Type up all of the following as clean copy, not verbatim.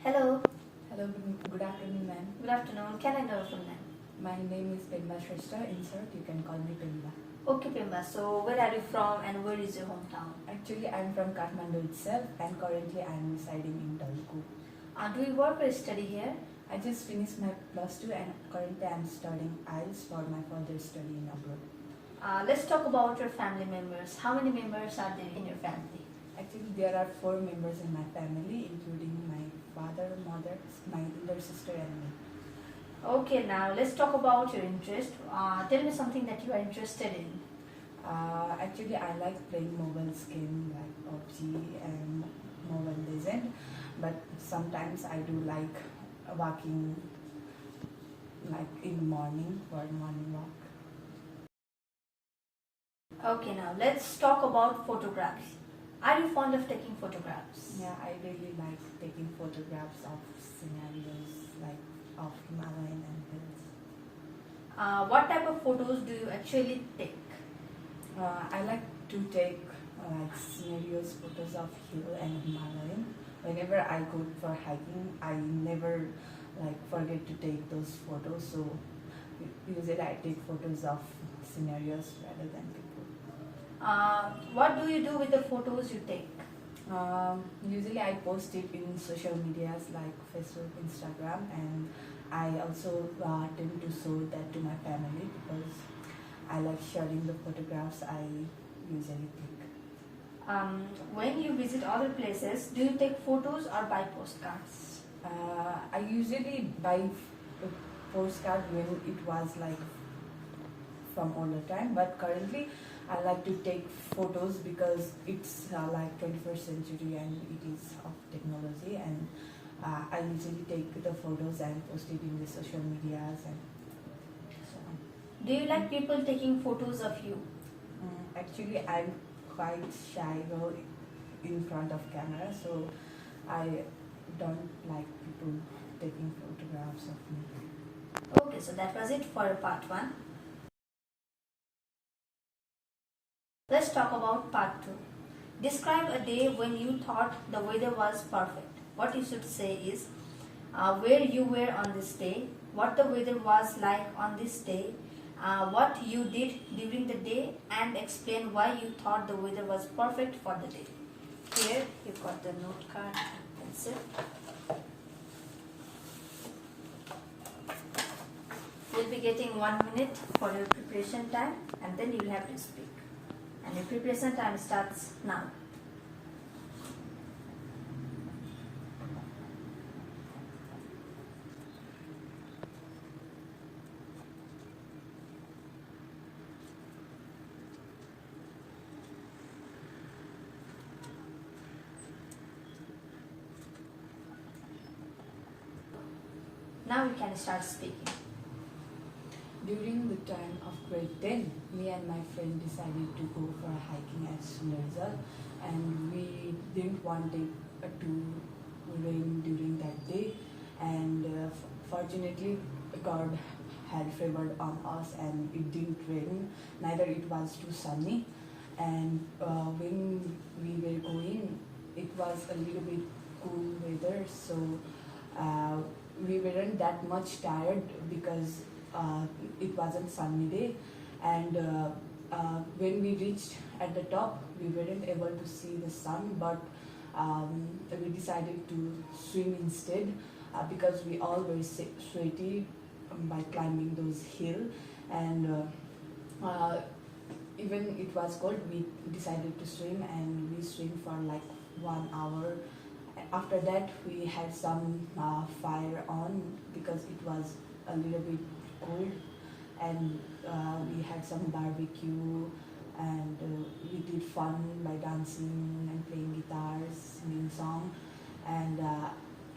Hello. Hello, good afternoon, ma'am. Good afternoon. Can I know your full name? My name is Pemba Shrestha. In short, you can call me Pemba. Okay, Pimba. So, where are you from and where is your hometown? Actually, I'm from Kathmandu itself, and currently I'm residing in Dalku. Do you work or study here? I just finished my +2, and currently I'm studying IELTS for my further study in abroad. Let's talk about your family members. How many members are there in your family? Actually, there are 4 members in my family, including my father, mother, my elder sister, and me. Okay, now let's talk about your interest. Tell me something that you are interested in. Actually, I like playing mobile game like PUBG and Mobile Legend, but sometimes I do like walking, like in morning for morning walk. Okay, now let's talk about photographs. Are you fond of taking photographs? Yeah, I really like taking photographs of scenarios like of Himalayan and hills. What type of photos do you actually take? I like to take like scenarios, photos of hill and Himalayan. Whenever I go for hiking, I never like forget to take those photos. So usually I take photos of scenarios rather than people. What do you do with the photos you take? Usually I post it in social medias like Facebook, Instagram, and I also tend to show that to my family because I like sharing the photographs I usually take. When you visit other places, do you take photos or buy postcards? I usually buy a postcard when it was like from older time, but currently I like to take photos because it's like 21st century and it is of technology, and I usually take the photos and post it in the social medias and so on. Do you like people taking photos of you? Actually, I'm quite shy girl in front of camera, so I don't like people taking photographs of me. Okay, so that was it for part 1. Let's talk about part 2. Describe a day when you thought the weather was perfect. What you should say is where you were on this day, what the weather was like on this day, what you did during the day, and explain why you thought the weather was perfect for the day. Here you've got the note card and pencil. You'll be getting 1 minute for your preparation time, and then you'll have to speak. And your preparation time starts now. Now you can start speaking. During the time of grade 10, me and my friend decided to go for hiking at Sundarzal, and we didn't want it to rain during that day, and fortunately God had favored on us and it didn't rain, neither it was too sunny, and when we were going it was a little bit cool weather, so we weren't that much tired because it wasn't sunny day, and when we reached at the top we weren't able to see the sun, but we decided to swim instead because we all were sweaty by climbing those hills, and even it was cold, we decided to swim, and we swim for like 1 hour. After that we had some fire on because it was a little bit cold, and we had some barbecue, and we did fun by dancing and playing guitars, singing song, and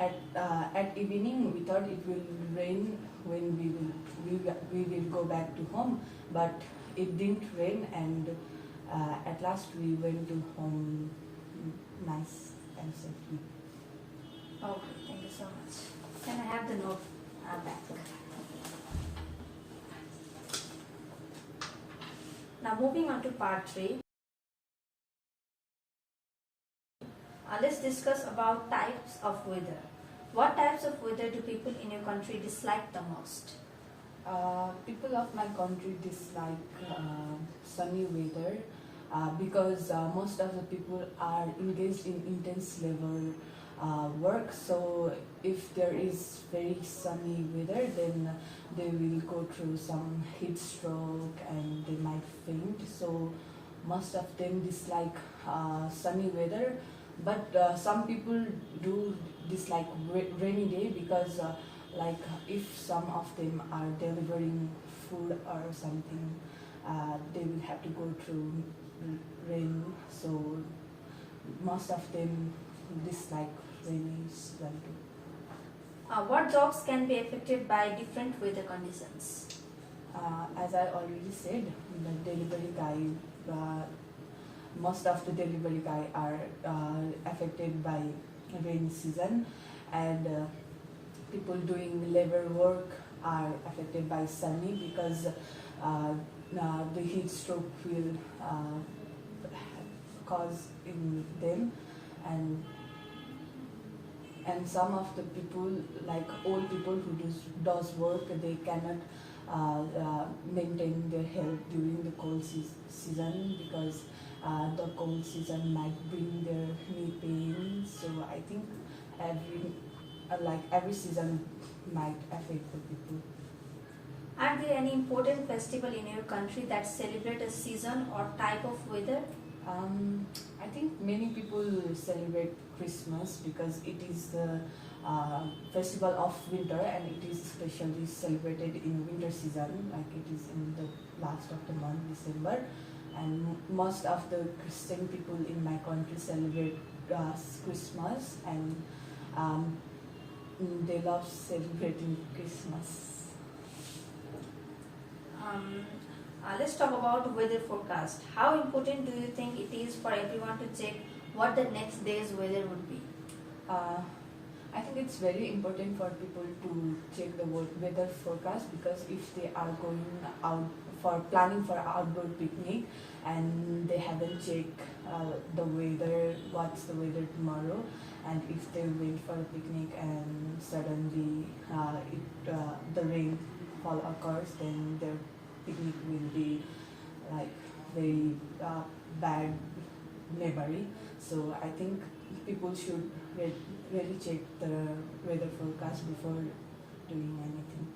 at evening we thought it will rain when we will go back to home, but it didn't rain, and at last we went to home nice and safely. Okay, thank you so much. Can I have the note back? Now moving on to part 3. Let's discuss about types of weather. What types of weather do people in your country dislike the most? People of my country dislike sunny weather because most of the people are engaged in intense labor work. So if there is very sunny weather, then they will go through some heat stroke and they might faint. So most of them dislike sunny weather, but some people do dislike rainy day because like if some of them are delivering food or something, they will have to go through rain. So most of them dislike rainy season too. What jobs can be affected by different weather conditions? As I already said, the delivery guy, most of the delivery guy are affected by rainy season, and people doing labor work are affected by sunny because the heat stroke will cause in them, and some of the people, like old people who does work, they cannot maintain their health during the cold season because the cold season might bring their knee pain. So I think every season might affect the people. Are there any important festival in your country that celebrate a season or type of weather? I think many people celebrate Christmas because it is the festival of winter, and it is especially celebrated in winter season, like it is in the last of the month, December. And most of the Christian people in my country celebrate Christmas, and they love celebrating Christmas. Let's talk about weather forecast. How important do you think it is for everyone to check what the next day's weather would be? I think it's very important for people to check the weather forecast, because if they are going out for planning for outdoor picnic and they haven't checked the weather, what's the weather tomorrow, and if they went for a picnic and suddenly the rainfall occurs, then their picnic will be like very bad memory. So I think people should really check the weather forecast before doing anything.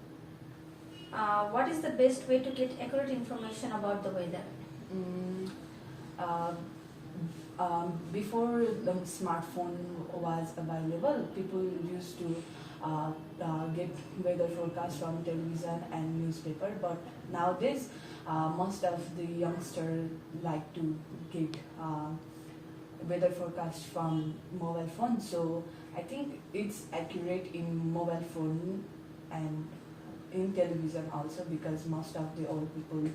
What is the best way to get accurate information about the weather? Before the smartphone was available, people used to get weather forecast from television and newspaper, but nowadays most of the youngsters like to get weather forecast from mobile phone. So I think it's accurate in mobile phone and in television also, because most of the old people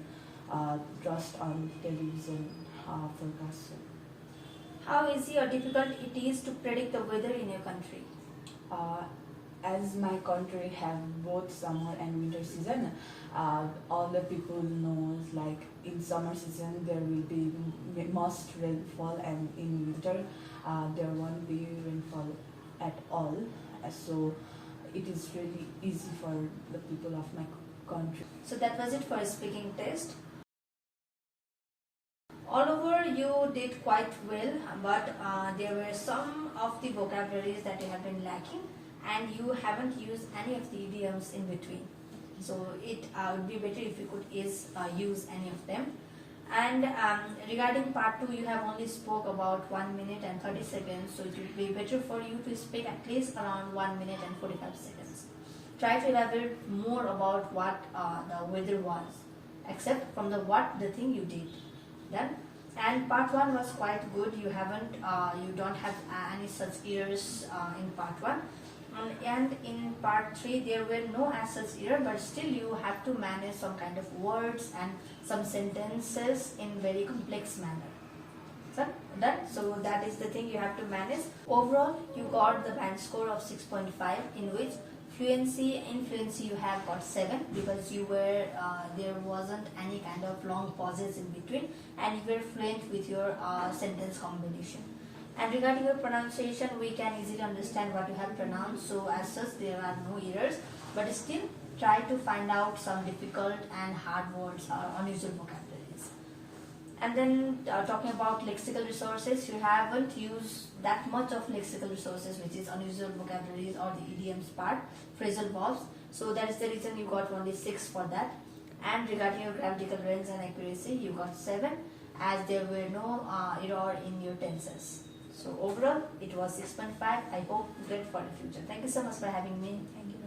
trust on television forecast. How easy or difficult it is to predict the weather in your country? As my country have both summer and winter season, all the people knows like in summer season there will be most rainfall, and in winter there won't be rainfall at all. So it is really easy for the people of my country. So that was it for a speaking test. All over you did quite well, but there were some of the vocabularies that you have been lacking, and you haven't used any of the idioms in between. So it would be better if you could use any of them. And regarding part 2, you have only spoke about 1 minute and 30 seconds, so it would be better for you to speak at least around 1 minute and 45 seconds. Try to elaborate more about what the weather was, except from the thing you did. Done. And part 1 was quite good. You don't have any such errors in part 1. And in part 3 there were no as such error, but still you have to manage some kind of words and some sentences in very complex manner. So that is the thing you have to manage. Overall you got the band score of 6.5, in which fluency you have got 7, because you were there wasn't any kind of long pauses in between, and you were fluent with your sentence combination. And regarding your pronunciation, we can easily understand what you have pronounced, so as such there are no errors, but still try to find out some difficult and hard words or unusual vocabularies. And then talking about lexical resources, you haven't used that much of lexical resources, which is unusual vocabularies or the idioms part, phrasal verbs, so that is the reason you got only 6 for that. And regarding your grammatical range and accuracy, you got 7, as there were no error in your tenses. So overall, it was 6.5. I hope great for the future. Thank you so much for having me. Thank you.